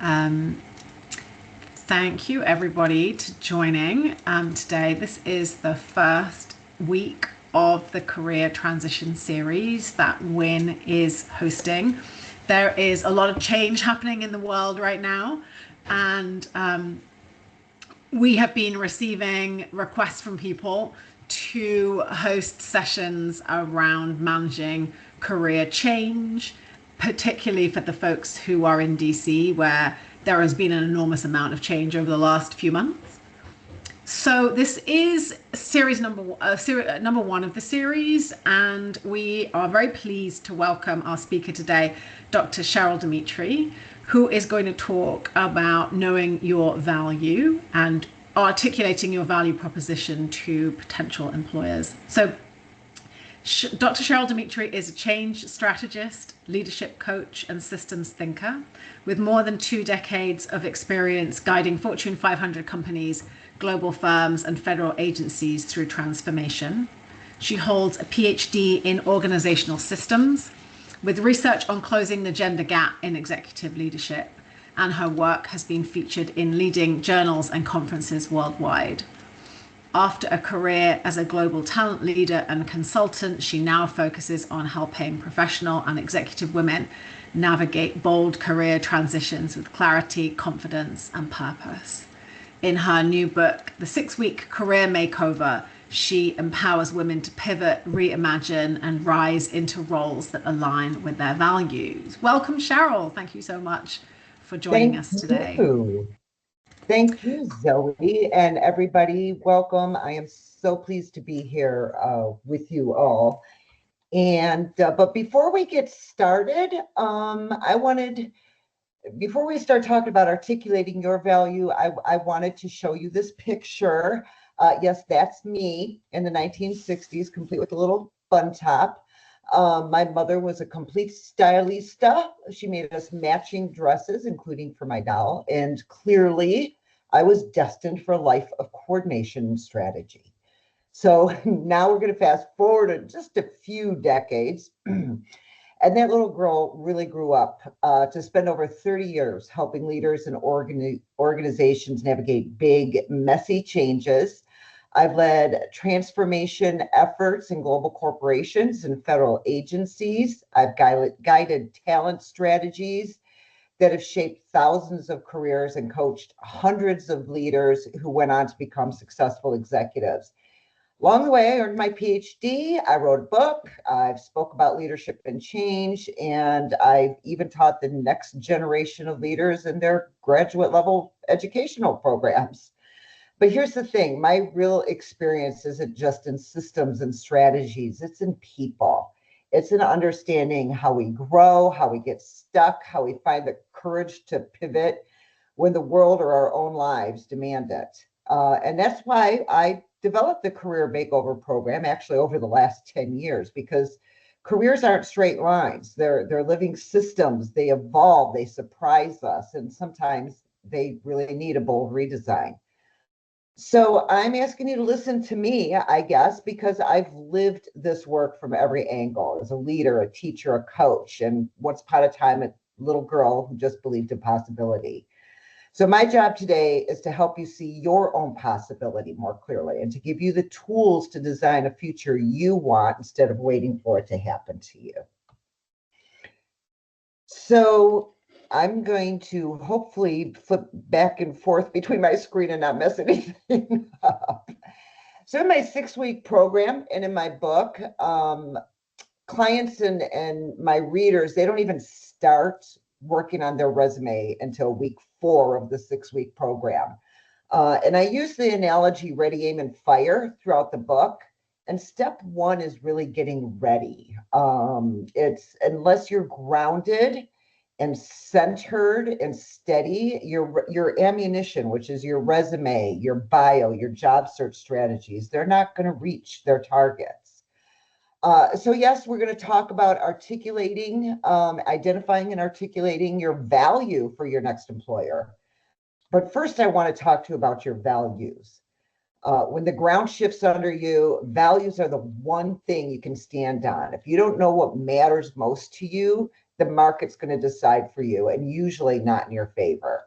Um, Thank you, everybody, to joining today. This is the first week of the Career Transition Series that Win is hosting. There is a lot of change happening in the world right now, and we have been receiving requests from people to host sessions around managing career change, particularly for the folks who are in DC, where there has been an enormous amount of change over the last few months. So this is number one of the series, and we are very pleased to welcome our speaker today, Dr. Sherryl Dimitry, who is going to talk about knowing your value and articulating your value proposition to potential employers. So Dr. Sherryl Dimitry is a change strategist, leadership coach, and systems thinker with more than 2 decades of experience guiding Fortune 500 companies, global firms, and federal agencies through transformation. She holds a Ph.D. in organizational systems with research on closing the gender gap in executive leadership, and her work has been featured in leading journals and conferences worldwide. After a career as a global talent leader and consultant, she now focuses on helping professional and executive women navigate bold career transitions with clarity, confidence, and purpose. In her new book, The Six-Week Career Makeover, she empowers women to pivot, reimagine, and rise into roles that align with their values. Welcome, Sherryl. Thank you so much for joining us today. Thank you, Zoe, and everybody. Welcome. I am so pleased to be here with you all. And but before we get started, before we start talking about articulating your value, I wanted to show you this picture. Yes, that's me in the 1960s, complete with a little bun top. My mother was a complete stylista. She made us matching dresses, including for my doll. And clearly, I was destined for a life of coordination and strategy. So now we're going to fast forward just a few decades. And that little girl really grew up to spend over 30 years helping leaders and organizations navigate big, messy changes. I've led transformation efforts in global corporations and federal agencies. I've guided talent strategies that have shaped thousands of careers and coached hundreds of leaders who went on to become successful executives. Along the way, I earned my PhD. I wrote a book. I've spoke about leadership and change, and I've even taught the next generation of leaders in their graduate level educational programs. But here's the thing, my real experience isn't just in systems and strategies, it's in people. It's in understanding how we grow, how we get stuck, how we find the courage to pivot when the world or our own lives demand it. And that's why I developed the Career Makeover program actually over the last 10 years, because careers aren't straight lines. They're living systems. They evolve, they surprise us, and sometimes they really need a bold redesign. So I'm asking you to listen to me, I guess, because I've lived this work from every angle as a leader, a teacher, a coach, and once upon a time, a little girl who just believed in possibility. So my job today is to help you see your own possibility more clearly and to give you the tools to design a future you want instead of waiting for it to happen to you. So I'm going to hopefully flip back and forth between my screen and not mess anything up. So in my 6-week program and in my book, clients and my readers, they don't even start working on their resume until week 4 of the 6-week program. And I use the analogy ready, aim, and fire throughout the book. And step 1 is really getting ready. It's unless you're grounded and centered and steady, your ammunition, which is your resume, your bio, your job search strategies, they're not going to reach their targets. So yes, we're going to talk about articulating, identifying and articulating your value for your next employer. But first, I want to talk to you about your values. When the ground shifts under you, values are the one thing you can stand on. If you don't know what matters most to you, the market's going to decide for you, and usually not in your favor.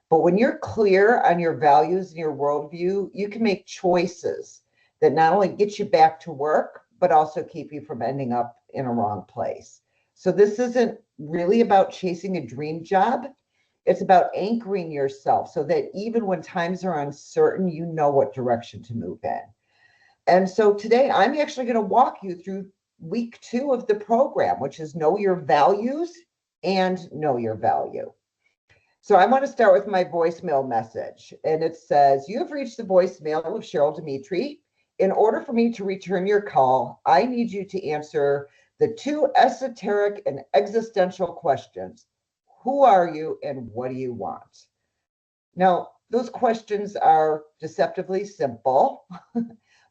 But when you're clear on your values and your worldview, you can make choices that not only get you back to work, but also keep you from ending up in a wrong place. So this isn't really about chasing a dream job. It's about anchoring yourself so that even when times are uncertain, you know what direction to move in. And so today I'm actually going to walk you through week 2 of the program, which is know your values and know your value. So I want to start with my voicemail message. And it says, you have reached the voicemail of Sherryl Dimitry. In order for me to return your call, I need you to answer the 2 esoteric and existential questions. Who are you and what do you want? Now, those questions are deceptively simple,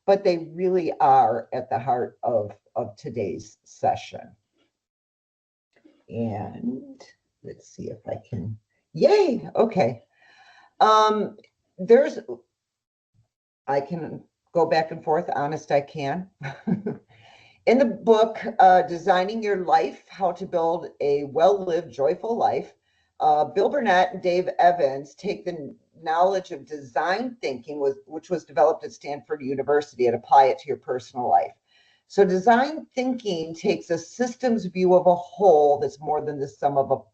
but they really are at the heart of today's session. And let's see if I can, yay, okay. I can go back and forth, honest I can. In the book, Designing Your Life, How to Build a Well-Lived, Joyful Life, Bill Burnett and Dave Evans take the knowledge of design thinking, which was developed at Stanford University, and apply it to your personal life. So design thinking takes a systems view of a whole that's more than the sum of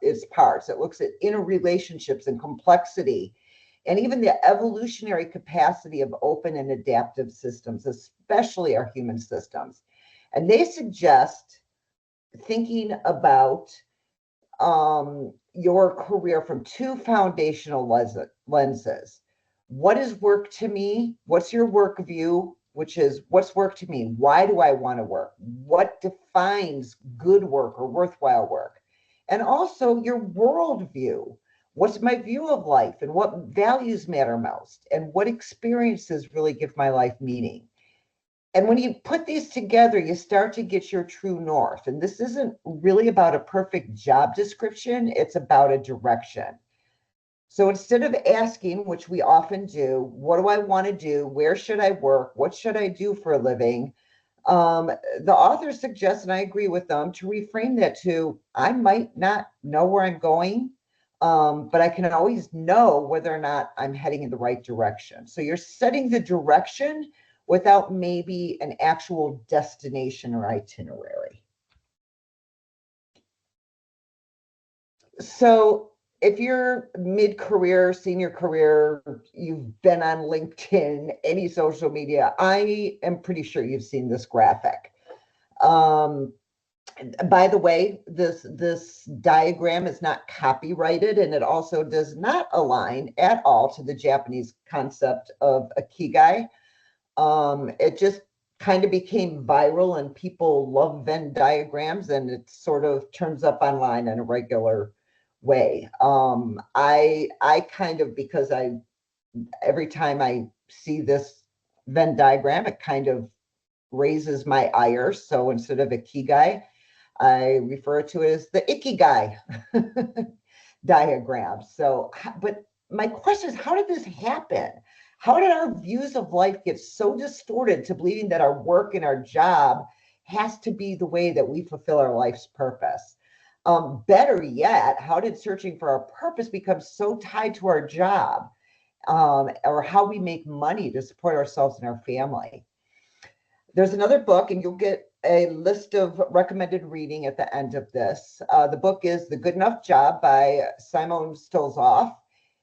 its parts. It looks at interrelationships and complexity, and even the evolutionary capacity of open and adaptive systems, especially our human systems. And they suggest thinking about your career from 2 foundational lenses. What is work to me? What's your work view? Which is, what's work to me? Why do I want to work? What defines good work or worthwhile work? And also your worldview. What's my view of life and what values matter most? And what experiences really give my life meaning? And when you put these together, you start to get your true north. And this isn't really about a perfect job description, it's about a direction. So instead of asking, which we often do, what do I want to do? Where should I work? What should I do for a living? The author suggests, and I agree with them, to reframe that to, I might not know where I'm going, but I can always know whether or not I'm heading in the right direction. So you're setting the direction without maybe an actual destination or itinerary. So if you're mid-career, senior career, you've been on LinkedIn, any social media, I am pretty sure you've seen this graphic. By the way, this diagram is not copyrighted, and it also does not align at all to the Japanese concept of ikigai. It just kind of became viral, and people love Venn diagrams, and it sort of turns up online in a regular way. I kind of, because every time I see this Venn diagram, it kind of raises my ire. So instead of ikigai, I refer to it as the ikigai diagram. So, but my question is, how did this happen? How did our views of life get so distorted to believing that our work and our job has to be the way that we fulfill our life's purpose? Better yet, how did searching for our purpose become so tied to our job, or how we make money to support ourselves and our family? There's another book, and you'll get a list of recommended reading at the end of this. The book is The Good Enough Job by Simon Stolzoff.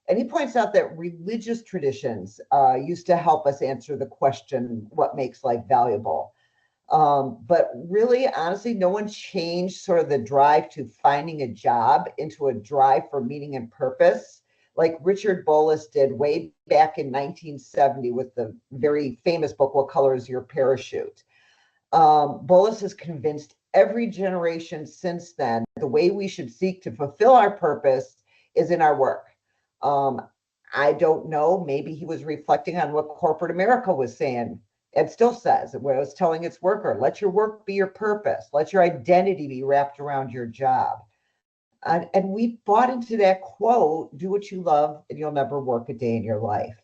And he points out that religious traditions used to help us answer the question, what makes life valuable? But really, honestly, no one changed sort of the drive to finding a job into a drive for meaning and purpose, like Richard Bolus did way back in 1970 with the very famous book, What Color is Your Parachute? Bolus has convinced every generation since then the way we should seek to fulfill our purpose is in our work. I don't know, maybe he was reflecting on what corporate America was saying and still says, where it was telling its worker, let your work be your purpose, let your identity be wrapped around your job. And we bought into that quote, do what you love and you'll never work a day in your life.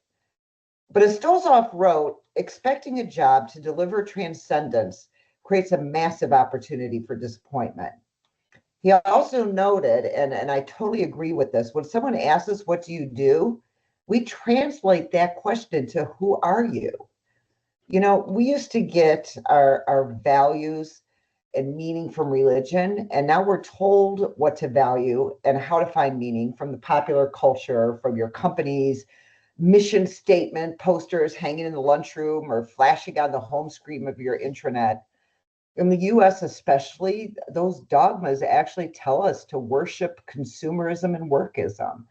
But as Stolzoff wrote, expecting a job to deliver transcendence creates a massive opportunity for disappointment. He also noted, and I totally agree with this, when someone asks us, what do you do? We translate that question to who are you? You know, we used to get our values and meaning from religion, and now we're told what to value and how to find meaning from the popular culture, from your company's mission statement posters hanging in the lunchroom or flashing on the home screen of your intranet. In the US, especially, those dogmas actually tell us to worship consumerism and workism.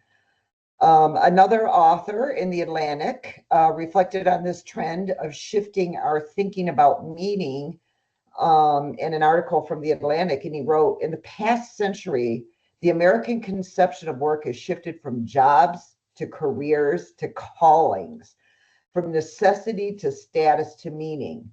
Another author in The Atlantic reflected on this trend of shifting our thinking about meaning in an article from The Atlantic. And he wrote, in the past century, the American conception of work has shifted from jobs to careers to callings, from necessity to status to meaning.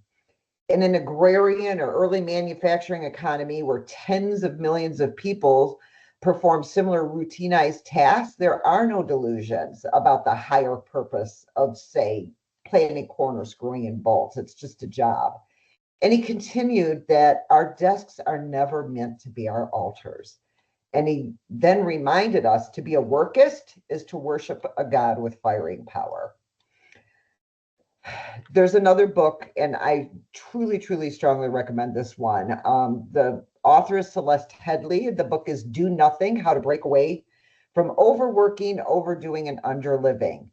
In an agrarian or early manufacturing economy where tens of millions of people perform similar routinized tasks, there are no delusions about the higher purpose of, say, planting corn or screwing in bolts. It's just a job. And he continued that our desks are never meant to be our altars. And he then reminded us to be a workist is to worship a God with firing power. There's another book, and I truly, truly strongly recommend this one. The author is Celeste Headley. The book is Do Nothing, How to Break Away from Overworking, Overdoing, and Underliving.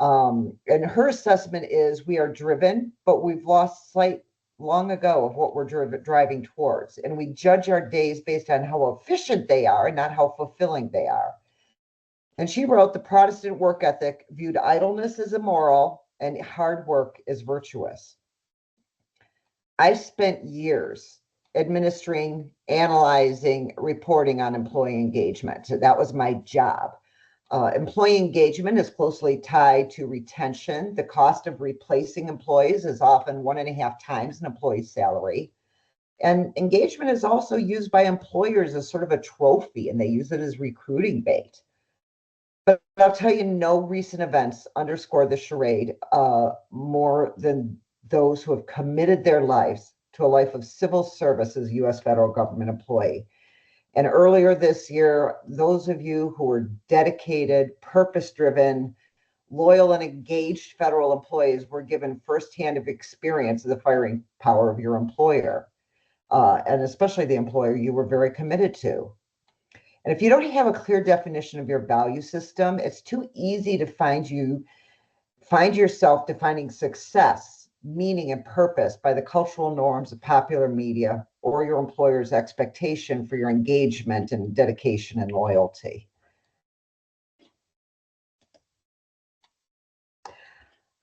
And her assessment is we are driven, but we've lost sight long ago of what we're driving towards. And we judge our days based on how efficient they are and not how fulfilling they are. And she wrote, the Protestant work ethic viewed idleness as immoral and hard work as virtuous. I spent years administering, analyzing, reporting on employee engagement. So that was my job. Employee engagement is closely tied to retention. The cost of replacing employees is often 1.5 times an employee's salary. And engagement is also used by employers as sort of a trophy, and they use it as recruiting bait. But I'll tell you, no recent events underscore the charade more than those who have committed their lives to a life of civil service as a U.S. federal government employee. And earlier this year, those of you who were dedicated, purpose-driven, loyal, and engaged federal employees were given firsthand experience of the firing power of your employer, and especially the employer you were very committed to. And if you don't have a clear definition of your value system, it's too easy to find yourself defining success, meaning, and purpose by the cultural norms of popular media or your employer's expectation for your engagement and dedication and loyalty.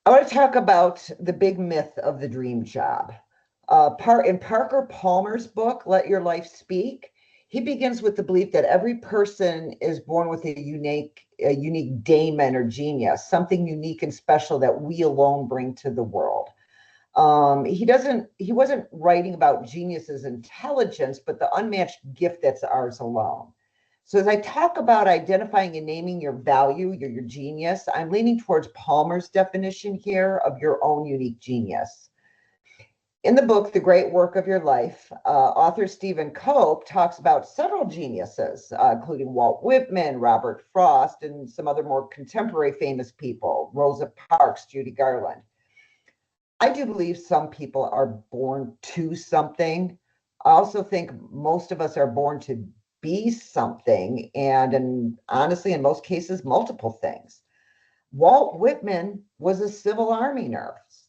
I want to talk about the big myth of the dream job. In Parker Palmer's book, Let Your Life Speak, he begins with the belief that every person is born with a unique daemon or genius, something unique and special that we alone bring to the world. He wasn't writing about genius's intelligence, but the unmatched gift that's ours alone. So as I talk about identifying and naming your value, your genius, I'm leaning towards Palmer's definition here of your own unique genius. In the book, The Great Work of Your Life, author Stephen Cope talks about several geniuses, including Walt Whitman, Robert Frost, and some other more contemporary famous people, Rosa Parks, Judy Garland. I do believe some people are born to something. I also think most of us are born to be something, and honestly, in most cases, multiple things. Walt Whitman was a Civil Army nurse.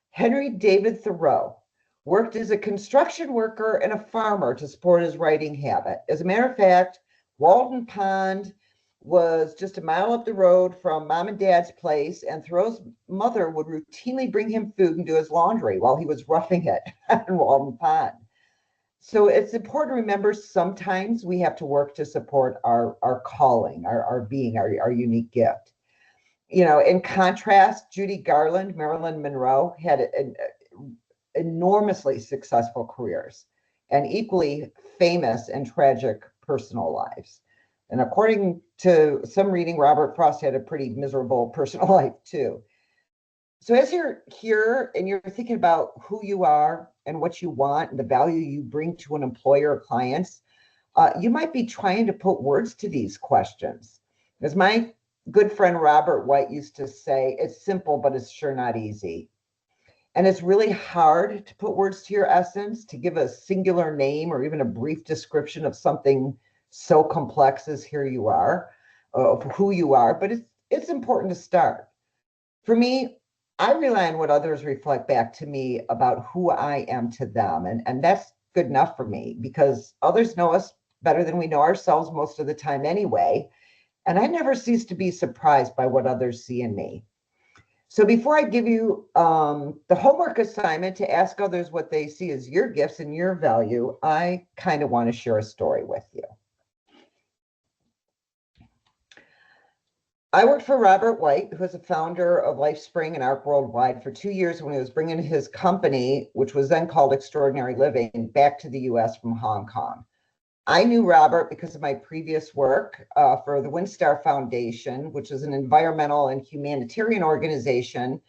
Henry David Thoreau worked as a construction worker and a farmer to support his writing habit. As a matter of fact, Walden Pond was just a mile up the road from mom and dad's place, and Thoreau's mother would routinely bring him food and do his laundry while he was roughing it in Walden Pond. So it's important to remember sometimes we have to work to support our calling, our being, our unique gift. You know, in contrast, Judy Garland, Marilyn Monroe had enormously successful careers and equally famous and tragic personal lives. And according to some reading, Robert Frost had a pretty miserable personal life too. So as you're here and you're thinking about who you are and what you want and the value you bring to an employer or clients, You might be trying to put words to these questions. As my good friend Robert White used to say, it's simple, but it's sure not easy. And it's really hard to put words to your essence, to give a singular name or even a brief description of something so complex as here you are, of who you are, but it's important to start. For me, I rely on what others reflect back to me about who I am to them. And that's good enough for me because others know us better than we know ourselves most of the time anyway. And I never cease to be surprised by what others see in me. So before I give you the homework assignment to ask others what they see as your gifts and your value, I kind of want to share a story with you. I worked for Robert White, who is the founder of LifeSpring and Arc Worldwide, for 2 years when he was bringing his company, which was then called Extraordinary Living, back to the US from Hong Kong. I knew Robert because of my previous work for the WinStar Foundation, which is an environmental and humanitarian organization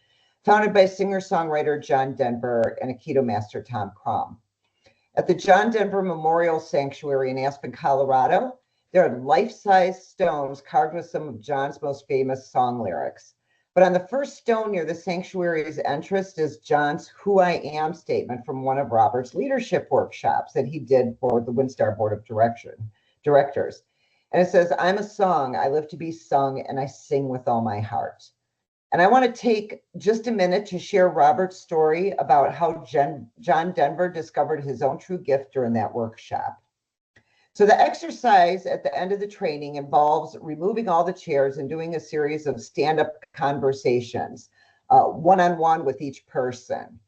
founded by singer-songwriter John Denver and Aikido master Tom Crum. At the John Denver Memorial Sanctuary in Aspen, Colorado, there are life-size stones carved with some of John's most famous song lyrics. But on the first stone near the sanctuary's entrance is John's Who I Am statement from one of Robert's leadership workshops that he did for the WinStar Board of Directors. And it says, "I'm a song, I live to be sung, and I sing with all my heart." And I want to take just a minute to share Robert's story about how John Denver discovered his own true gift during that workshop. So the exercise at the end of the training involves removing all the chairs and doing a series of stand-up conversations, one-on-one with each person,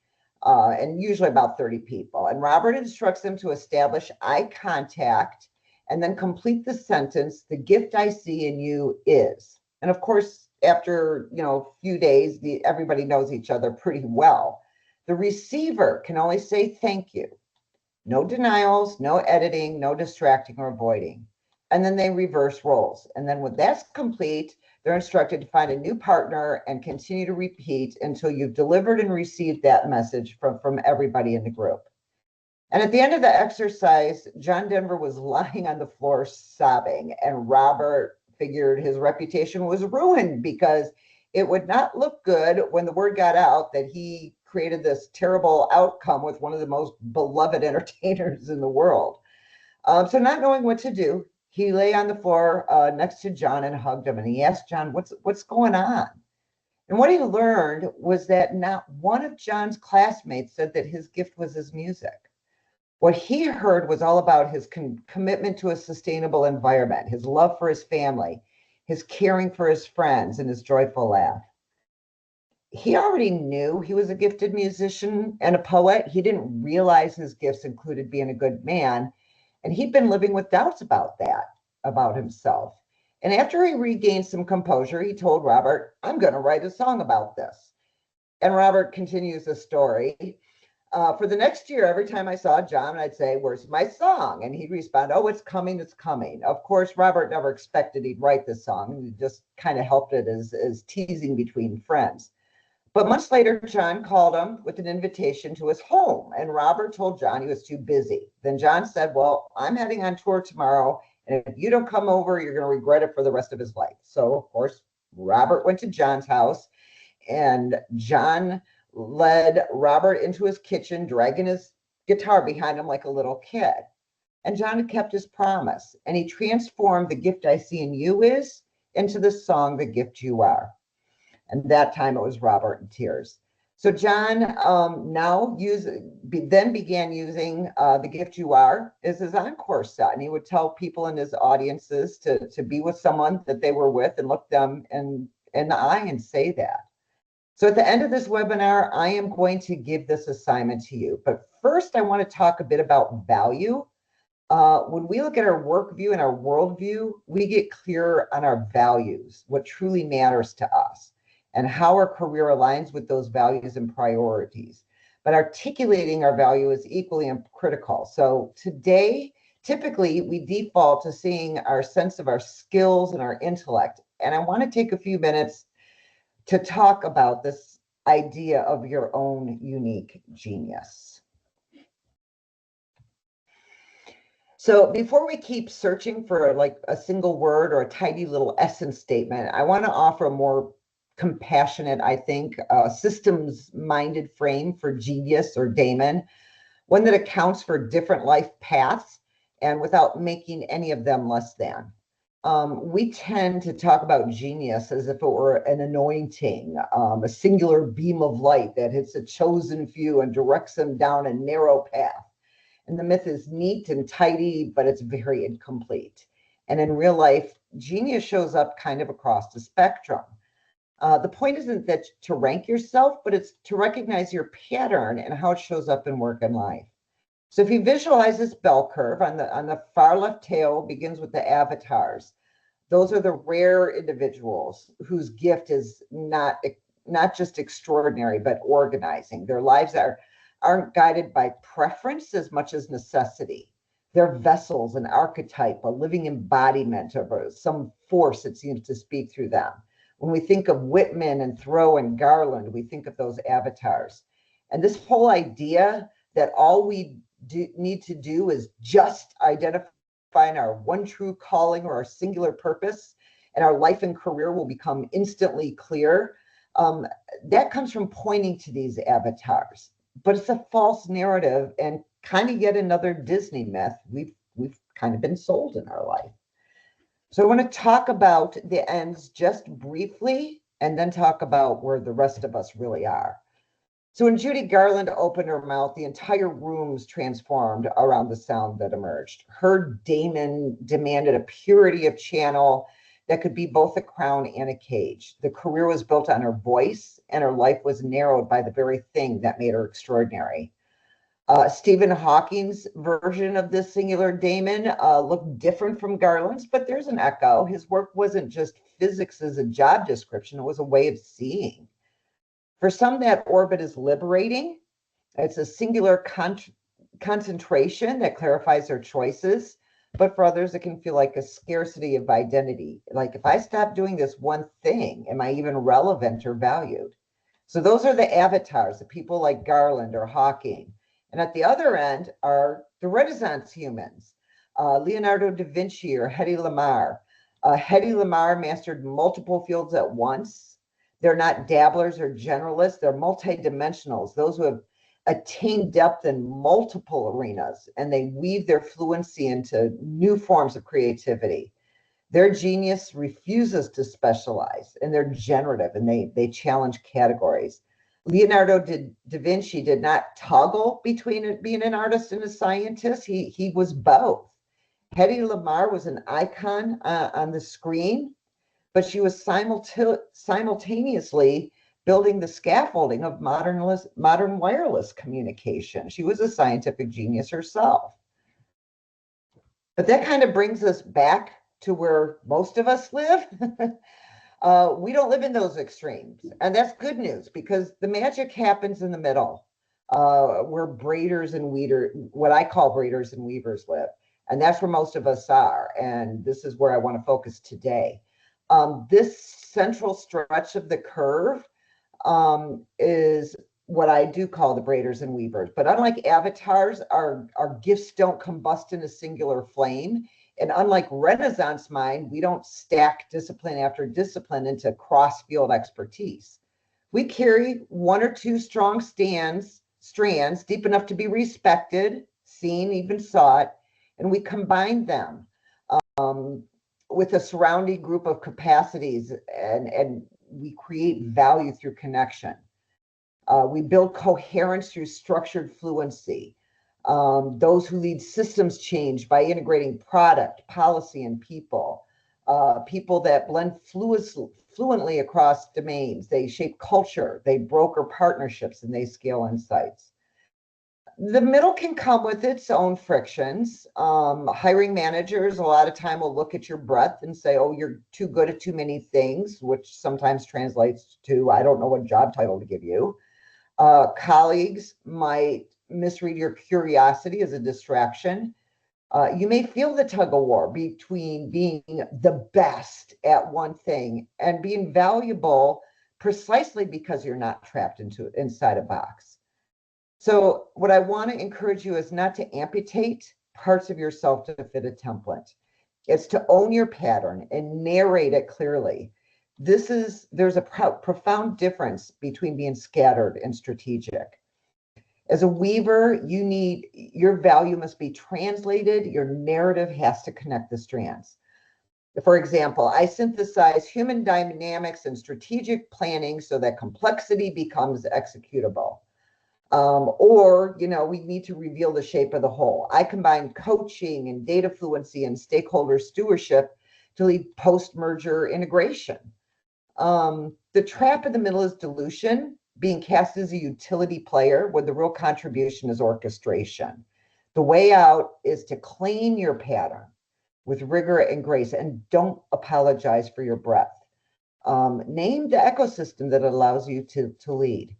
and usually about 30 people. And Robert instructs them to establish eye contact and then complete the sentence, "The gift I see in you is." And of course, after a few days, everybody knows each other pretty well. The receiver can only say thank you. No denials, no editing, no distracting or avoiding. And then they reverse roles. And then when that's complete, they're instructed to find a new partner and continue to repeat until you've delivered and received that message from everybody in the group. And at the end of the exercise, John Denver was lying on the floor sobbing, and Robert figured his reputation was ruined because it would not look good when the word got out that he created this terrible outcome with one of the most beloved entertainers in the world. So not knowing what to do, he lay on the floor next to John and hugged him. And he asked John, what's going on? And what he learned was that not one of John's classmates said that his gift was his music. What he heard was all about his commitment to a sustainable environment, his love for his family, his caring for his friends, and his joyful laugh. He already knew he was a gifted musician and a poet. He didn't realize his gifts included being a good man. And he'd been living with doubts about that, about himself. And after he regained some composure, he told Robert, "I'm going to write a song about this." And Robert continues the story. For the next year, every time I saw John, I'd say, "Where's my song?" And he'd respond, "Oh, it's coming, it's coming." Of course, Robert never expected he'd write this song. He just kind of helped it as teasing between friends. But months later, John called him with an invitation to his home, and Robert told John he was too busy. Then John said, "Well, I'm heading on tour tomorrow, and if you don't come over, you're going to regret it for the rest of his life." So, of course, Robert went to John's house, and John led Robert into his kitchen, dragging his guitar behind him like a little kid. And John kept his promise, and he transformed "The Gift I See in You Is" into the song "The Gift You Are." And that time it was Robert in tears. So John then began using "The Gift You Are" as his encore set. And he would tell people in his audiences to be with someone that they were with and look them in the eye and say that. So at the end of this webinar, I am going to give this assignment to you. But first, I want to talk a bit about value. When we look at our work view and our worldview, we get clear on our values, what truly matters to us, and how our career aligns with those values and priorities. But articulating our value is equally critical. So today, typically, we default to seeing our sense of our skills and our intellect. And I want to take a few minutes to talk about this idea of your own unique genius. So before we keep searching for like a single word or a tiny little essence statement, I want to offer a more compassionate, I think, systems-minded frame for genius or daemon, one that accounts for different life paths and without making any of them less than. We tend to talk about genius as if it were an anointing, a singular beam of light that hits a chosen few and directs them down a narrow path. And the myth is neat and tidy, but it's very incomplete. And in real life, genius shows up kind of across the spectrum. The point isn't that to rank yourself, but it's to recognize your pattern and how it shows up in work and life. So if you visualize this bell curve on the far left tail begins with the avatars. Those are the rare individuals whose gift is not just extraordinary, but organizing. Their lives aren't guided by preference as much as necessity. They're vessels, an archetype, a living embodiment of some force that seems to speak through them. When we think of Whitman and Thoreau and Garland, we think of those avatars. And this whole idea that all we need to do is just identify our one true calling or our singular purpose, and our life and career will become instantly clear. That comes from pointing to these avatars, but it's a false narrative and kind of yet another Disney myth we've kind of been sold in our life. So I want to talk about the ends just briefly, and then talk about where the rest of us really are. So when Judy Garland opened her mouth, the entire room's transformed around the sound that emerged. Her daemon demanded a purity of channel that could be both a crown and a cage. The career was built on her voice, and her life was narrowed by the very thing that made her extraordinary. Stephen Hawking's version of this singular daemon looked different from Garland's, but there's an echo. His work wasn't just physics as a job description, it was a way of seeing. For some, that orbit is liberating. It's a singular concentration that clarifies their choices. But for others, it can feel like a scarcity of identity. Like, if I stop doing this one thing, am I even relevant or valued? So those are the avatars, the people like Garland or Hawking. And at the other end are the Renaissance humans, Leonardo da Vinci or Hedy Lamarr. Hedy Lamarr mastered multiple fields at once. They're not dabblers or generalists, they're multidimensionals, those who have attained depth in multiple arenas, and they weave their fluency into new forms of creativity. Their genius refuses to specialize, and they're generative, and they challenge categories. Leonardo da Vinci did not toggle between being an artist and a scientist. He was both. Hedy Lamarr was an icon on the screen, but she was simultaneously building the scaffolding of modern wireless communication. She was a scientific genius herself. But that kind of brings us back to where most of us live. We don't live in those extremes. And that's good news, because the magic happens in the middle, where braiders and what I call braiders and weavers live. And that's where most of us are. And this is where I want to focus today. This central stretch of the curve is what I do call the braiders and weavers. But unlike avatars, our gifts don't combust in a singular flame. And unlike Renaissance mind, we don't stack discipline after discipline into cross-field expertise. We carry one or two strong strands deep enough to be respected, seen, even sought, and we combine them with a surrounding group of capacities, and we create value through connection. We build coherence through structured fluency. Those who lead systems change by integrating product, policy, and people. People that blend fluently across domains. They shape culture, they broker partnerships, and they scale insights. The middle can come with its own frictions. Hiring managers a lot of time will look at your breadth and say, oh, you're too good at too many things, which sometimes translates to, I don't know what job title to give you. Colleagues might misread your curiosity as a distraction. You may feel the tug of war between being the best at one thing and being valuable precisely because you're not trapped inside a box. So what I want to encourage you is not to amputate parts of yourself to fit a template. It's to own your pattern and narrate it clearly. There's a profound difference between being scattered and strategic. As a weaver, your value must be translated. Your narrative has to connect the strands. For example, I synthesize human dynamics and strategic planning so that complexity becomes executable. We need to reveal the shape of the whole. I combine coaching and data fluency and stakeholder stewardship to lead post-merger integration. The trap in the middle is dilution, being cast as a utility player when the real contribution is orchestration. The way out is to clean your pattern with rigor and grace, and don't apologize for your breadth. Name the ecosystem that allows you to lead.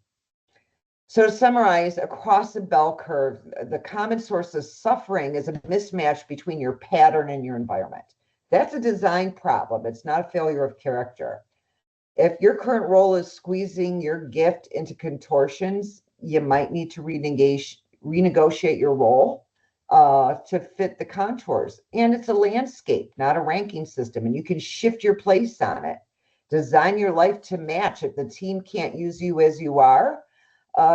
So to summarize, across the bell curve, the common source of suffering is a mismatch between your pattern and your environment. That's a design problem. It's not a failure of character. If your current role is squeezing your gift into contortions, you might need to renegotiate your role to fit the contours. And it's a landscape, not a ranking system, and you can shift your place on it. Design your life to match. If the team can't use you as you are,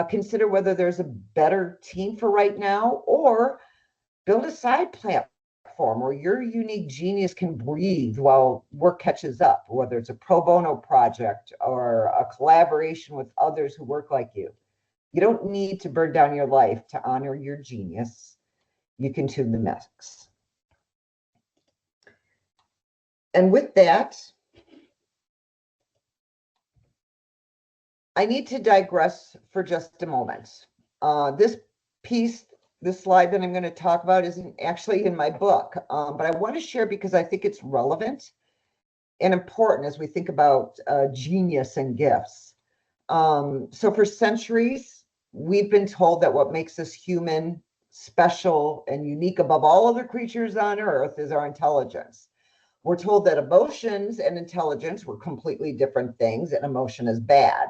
consider whether there's a better team for right now, or build a side platform where your unique genius can breathe while work catches up, whether it's a pro bono project or a collaboration with others who work like you. You don't need to burn down your life to honor your genius. You can tune the mix. And with that, I need to digress for just a moment. This slide that I'm going to talk about isn't actually in my book, but I want to share because I think it's relevant and important as we think about genius and gifts. So for centuries, we've been told that what makes us human, special, and unique above all other creatures on earth is our intelligence. We're told that emotions and intelligence were completely different things, and emotion is bad.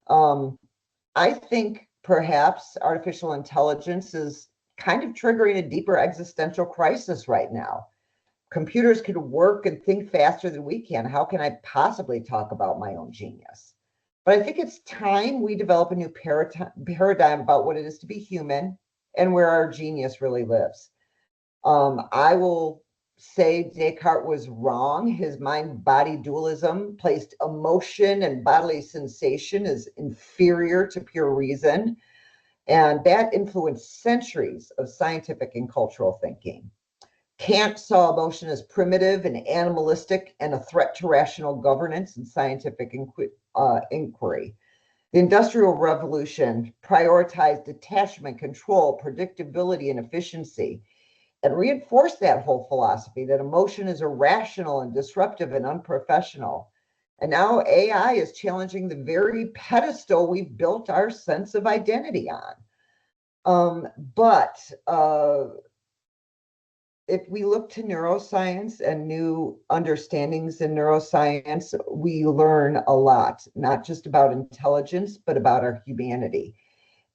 I think perhaps artificial intelligence is kind of triggering a deeper existential crisis right now. Computers can work and think faster than we can. How can I possibly talk about my own genius? But I think it's time we develop a new paradigm about what it is to be human and where our genius really lives. I will say Descartes was wrong. His mind-body dualism placed emotion and bodily sensation as inferior to pure reason. And that influenced centuries of scientific and cultural thinking. Kant saw emotion as primitive and animalistic and a threat to rational governance and scientific inquiry. The Industrial Revolution prioritized detachment, control, predictability, and efficiency, and reinforced that whole philosophy that emotion is irrational and disruptive and unprofessional. And now AI is challenging the very pedestal we've built our sense of identity on. If we look to neuroscience and new understandings in neuroscience, we learn a lot, not just about intelligence, but about our humanity.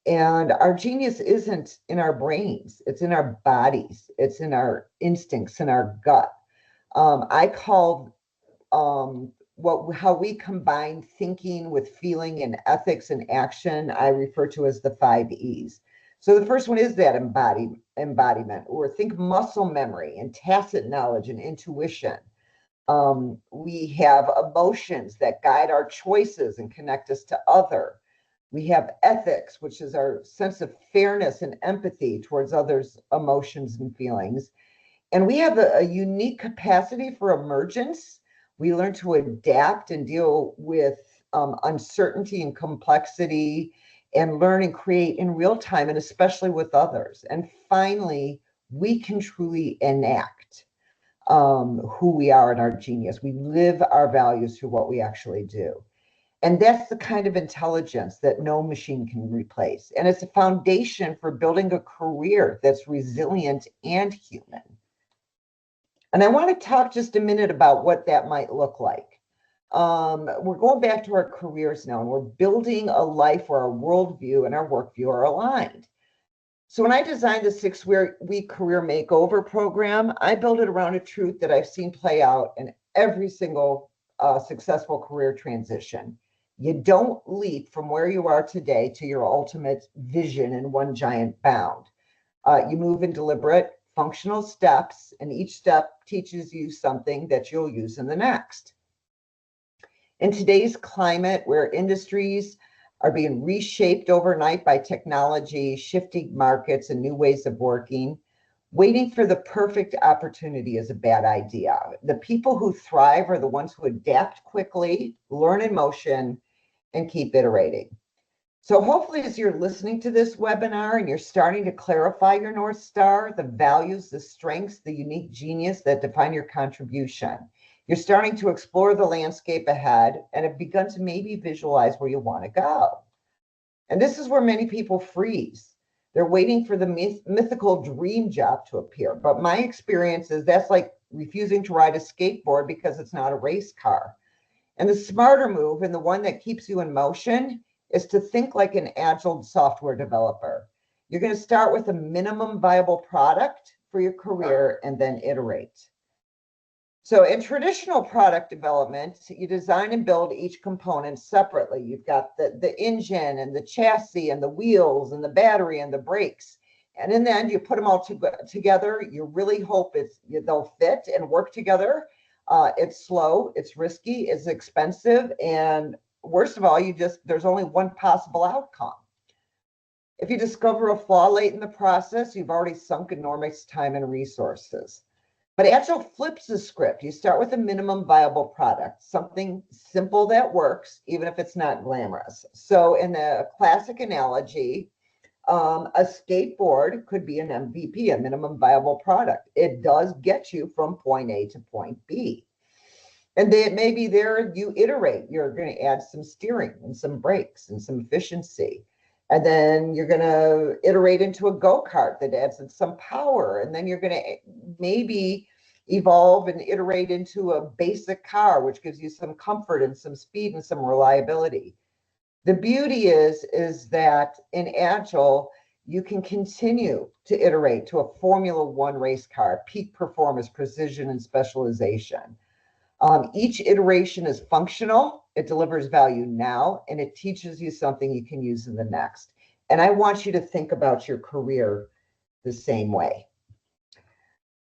And our genius isn't in our brains, it's in our bodies, it's in our instincts, in our gut. I call how we combine thinking with feeling and ethics and action, I refer to as the 5 E's. So the first one is that embodiment, or think muscle memory and tacit knowledge and intuition. We have emotions that guide our choices and connect us to other. We have ethics, which is our sense of fairness and empathy towards others' emotions and feelings. And we have a unique capacity for emergence. We learn to adapt and deal with uncertainty and complexity, and learn and create in real time, and especially with others. And finally, we can truly enact who we are in our genius. We live our values through what we actually do. And that's the kind of intelligence that no machine can replace. And it's a foundation for building a career that's resilient and human. And I want to talk just a minute about what that might look like. We're going back to our careers now, and we're building a life where our worldview and our work view are aligned. So when I designed the 6-week career makeover program, I built it around a truth that I've seen play out in every single successful career transition. You don't leap from where you are today to your ultimate vision in one giant bound. You move in deliberate, functional steps, and each step teaches you something that you'll use in the next. In today's climate, where industries are being reshaped overnight by technology, shifting markets, and new ways of working, waiting for the perfect opportunity is a bad idea. The people who thrive are the ones who adapt quickly, learn in motion, and keep iterating. So hopefully as you're listening to this webinar and you're starting to clarify your North Star, the values, the strengths, the unique genius that define your contribution, you're starting to explore the landscape ahead and have begun to maybe visualize where you want to go. And this is where many people freeze. They're waiting for the mythical dream job to appear. But my experience is that's like refusing to ride a skateboard because it's not a race car. And the smarter move, and the one that keeps you in motion, is to think like an agile software developer. You're going to start with a minimum viable product for your career and then iterate. So in traditional product development, you design and build each component separately. You've got the engine and the chassis and the wheels and the battery and the brakes. And in the end, you put them all together. You really hope they'll fit and work together. It's slow, it's risky, it's expensive, and worst of all, there's only one possible outcome. If you discover a flaw late in the process, you've already sunk enormous time and resources. But Agile flips the script. You start with a minimum viable product, something simple that works, even if it's not glamorous. So in a classic analogy, a skateboard could be an MVP, a minimum viable product. It does get you from point A to point B. And then maybe there you iterate. You're going to add some steering and some brakes and some efficiency. And then you're going to iterate into a go-kart that adds some power. And then you're going to maybe evolve and iterate into a basic car, which gives you some comfort and some speed and some reliability. The beauty is that in Agile, you can continue to iterate to a Formula One race car, peak performance, precision, and specialization. Each iteration is functional, it delivers value now, and it teaches you something you can use in the next. And I want you to think about your career the same way.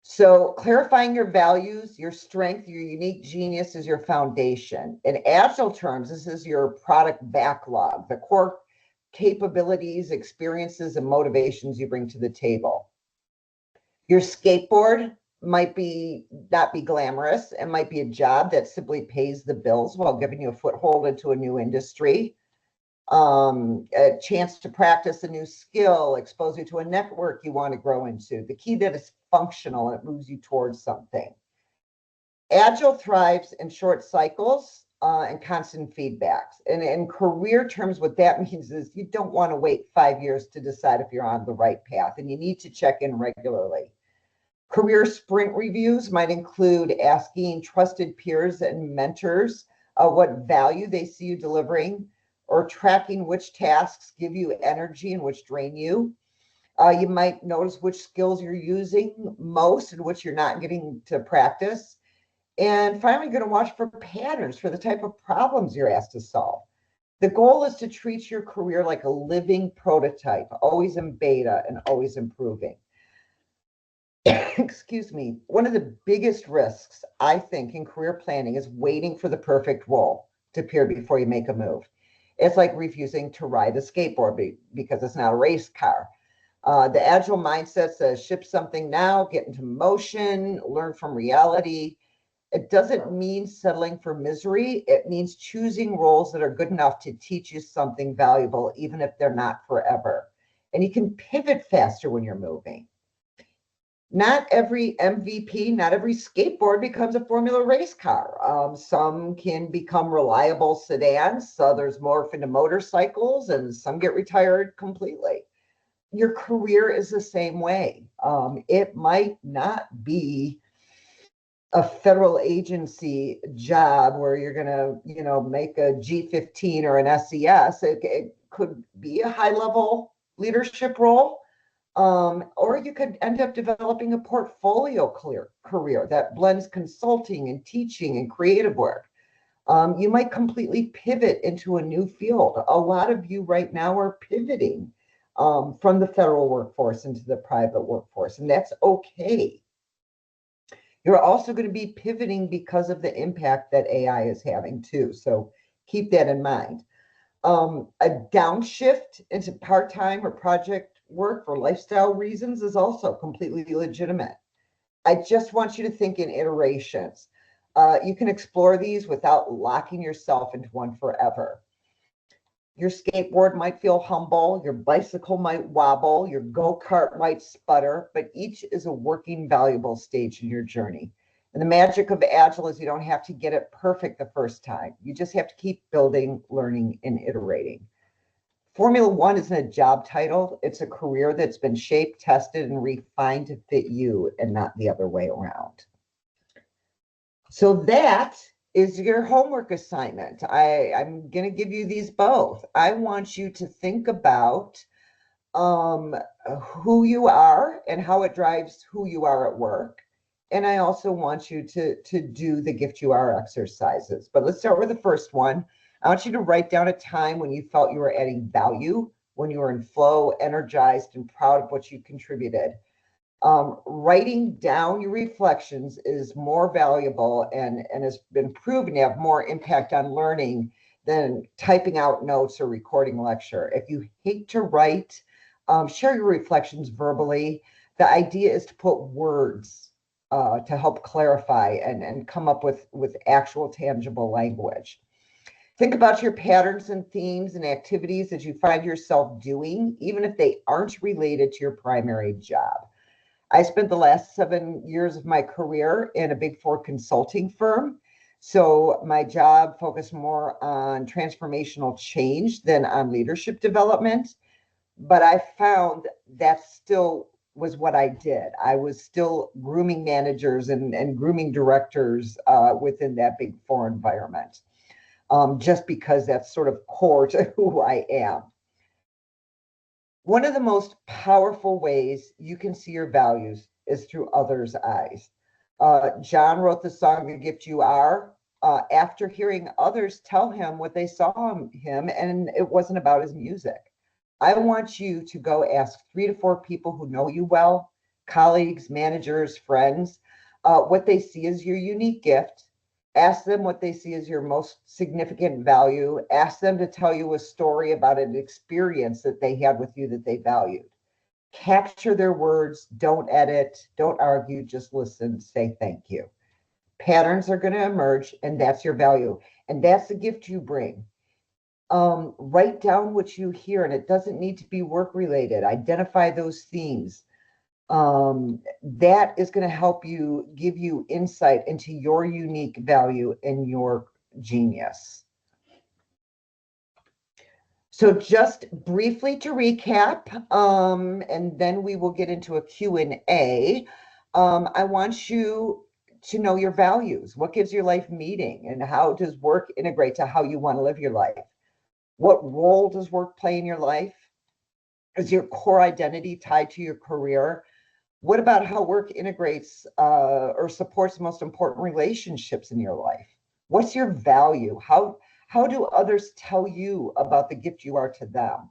So clarifying your values, your strength, your unique genius is your foundation. In Agile terms, this is your product backlog, the core capabilities, experiences, and motivations you bring to the table. Your skateboard might not be glamorous. It might be a job that simply pays the bills while giving you a foothold into a new industry, a chance to practice a new skill, expose you to a network you want to grow into. The key that is functional and it moves you towards something. Agile thrives in short cycles and constant feedbacks. And in career terms, what that means is you don't want to wait 5 years to decide if you're on the right path, and you need to check in regularly. Career sprint reviews might include asking trusted peers and mentors what value they see you delivering, or tracking which tasks give you energy and which drain you. You might notice which skills you're using most and which you're not getting to practice. And finally, you're going to watch for patterns for the type of problems you're asked to solve. The goal is to treat your career like a living prototype, always in beta and always improving. Excuse me. One of the biggest risks, I think, in career planning is waiting for the perfect role to appear before you make a move. It's like refusing to ride a skateboard because it's not a race car. The Agile mindset says ship something now, get into motion, learn from reality. It doesn't mean settling for misery. It means choosing roles that are good enough to teach you something valuable, even if they're not forever. And you can pivot faster when you're moving. Not every MVP, not every skateboard becomes a Formula race car. Some can become reliable sedans, others morph into motorcycles, and some get retired completely. Your career is the same way. It might not be a federal agency job where you're going to, make a G15 or an SES. It could be a high-level leadership role. Or you could end up developing a portfolio career that blends consulting and teaching and creative work. You might completely pivot into a new field. A lot of you right now are pivoting from the federal workforce into the private workforce, and that's okay. You're also going to be pivoting because of the impact that AI is having too. So keep that in mind. A downshift into part-time or project work for lifestyle reasons is also completely legitimate. I just want you to think in iterations. You can explore these without locking yourself into one forever. Your skateboard might feel humble, your bicycle might wobble, your go-kart might sputter, but each is a working, valuable stage in your journey. And the magic of Agile is you don't have to get it perfect the first time. You just have to keep building, learning, and iterating. Formula One isn't a job title. It's a career that's been shaped, tested, and refined to fit you and not the other way around. So that is your homework assignment. I'm going to give you these both. I want you to think about who you are and how it drives who you are at work. And I also want you to do the gift you are exercises. But let's start with the first one. I want you to write down a time when you felt you were adding value, when you were in flow, energized, and proud of what you contributed. Writing down your reflections is more valuable and has been proven to have more impact on learning than typing out notes or recording a lecture. If you hate to write, share your reflections verbally. The idea is to put words to help clarify and come up with actual tangible language. Think about your patterns and themes and activities that you find yourself doing, even if they aren't related to your primary job. I spent the last 7 years of my career in a Big Four consulting firm. So my job focused more on transformational change than on leadership development. But I found that still was what I did. I was still grooming managers and grooming directors within that Big Four environment, just because that's sort of core to who I am. One of the most powerful ways you can see your values is through others' eyes. John wrote the song The Gift You Are after hearing others tell him what they saw in him, and it wasn't about his music. I want you to go ask 3 to 4 people who know you well, colleagues, managers, friends, what they see as your unique gift. Ask them what they see as your most significant value. Ask them to tell you a story about an experience that they had with you that they valued. Capture their words, don't edit, don't argue, just listen, say thank you. Patterns are going to emerge, and that's your value. And that's the gift you bring. Write down what you hear, and it doesn't need to be work related. Identify those themes. That is going to help you, give you insight into your unique value and your genius. So just briefly to recap, and then we will get into a Q&A. I want you to know your values. What gives your life meaning, and how does work integrate to how you want to live your life? What role does work play in your life? Is your core identity tied to your career? What about how work integrates or supports the most important relationships in your life? What's your value? How do others tell you about the gift you are to them?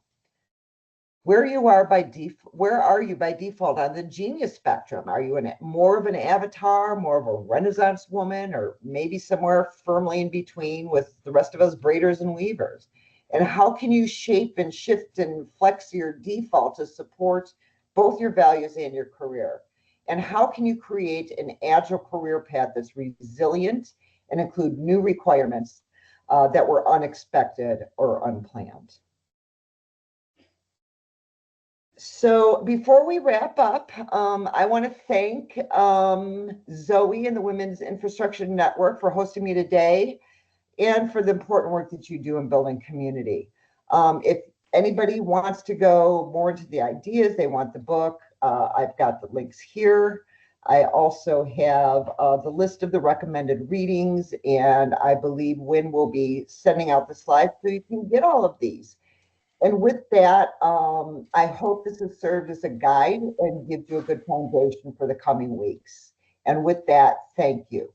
Where are you by default on the genius spectrum? Are you more of an avatar, more of a Renaissance woman, or maybe somewhere firmly in between with the rest of us braiders and weavers? And how can you shape and shift and flex your default to support both your values and your career? And how can you create an agile career path that's resilient and include new requirements that were unexpected or unplanned? So before we wrap up, I want to thank Zoe and the Women's Infrastructure Network for hosting me today and for the important work that you do in building community. If anybody wants to go more into the ideas, they want the book, I've got the links here. I also have the list of the recommended readings, and I believe Wynn will be sending out the slides so you can get all of these. And with that, I hope this has served as a guide and gives you a good foundation for the coming weeks. And with that, thank you.